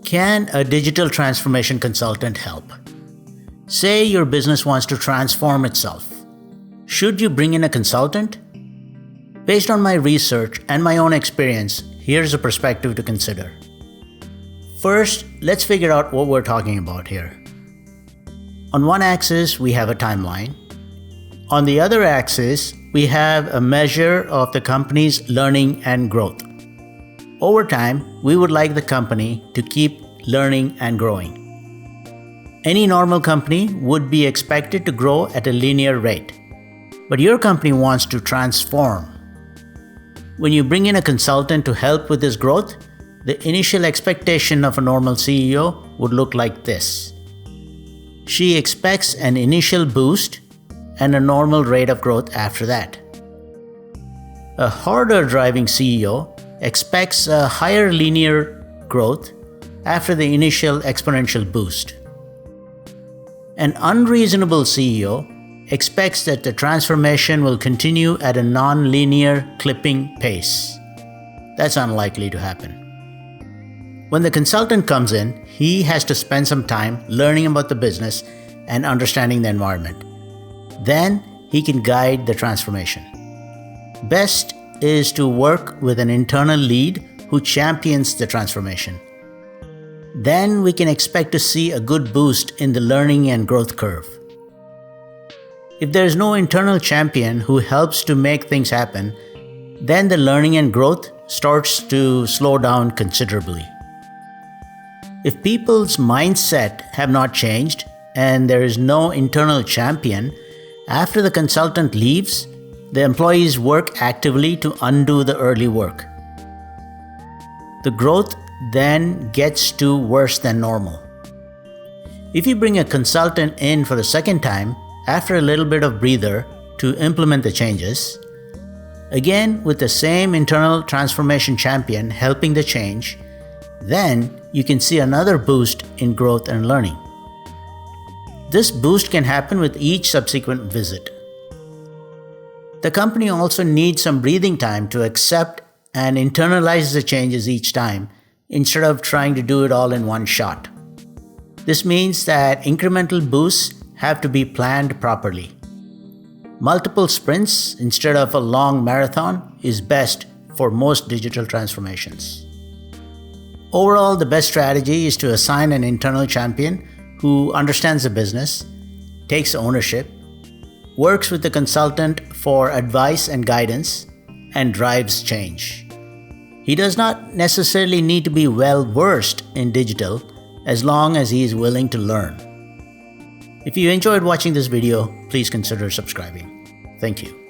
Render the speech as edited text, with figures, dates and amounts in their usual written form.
Can a digital transformation consultant help? Say your business wants to transform itself. Should you bring in a consultant? Based on my research and my own experience, here's a perspective to consider. First, let's figure out what we're talking about here. On one axis, we have a timeline. On the other axis, we have a measure of the company's learning and growth. Over time, we would like the company to keep learning and growing. Any normal company would be expected to grow at a linear rate, but your company wants to transform. When you bring in a consultant to help with this growth, the initial expectation of a normal CEO would look like this. She expects an initial boost and a normal rate of growth after that. A harder driving CEO expects a higher linear growth after the initial exponential boost. An unreasonable CEO expects that the transformation will continue at a non-linear clipping pace. That's unlikely to happen. When the consultant comes in, he has to spend some time learning about the business and understanding the environment. Then he can guide the transformation. Best is to work with an internal lead who champions the transformation. Then we can expect to see a good boost in the learning and growth curve. If there is no internal champion who helps to make things happen, then the learning and growth starts to slow down considerably. If people's mindset have not changed and there is no internal champion, after the consultant leaves, the employees work actively to undo the early work. The growth then gets to worse than normal. If you bring a consultant in for the second time, after a little bit of breather to implement the changes, again with the same internal transformation champion helping the change, then you can see another boost in growth and learning. This boost can happen with each subsequent visit. The company also needs some breathing time to accept and internalize the changes each time instead of trying to do it all in one shot. This means that incremental boosts have to be planned properly. Multiple sprints instead of a long marathon is best for most digital transformations. Overall, the best strategy is to assign an internal champion who understands the business, takes ownership, works with the consultant for advice and guidance, and drives change. He does not necessarily need to be well-versed in digital as long as he is willing to learn. If you enjoyed watching this video, please consider subscribing. Thank you.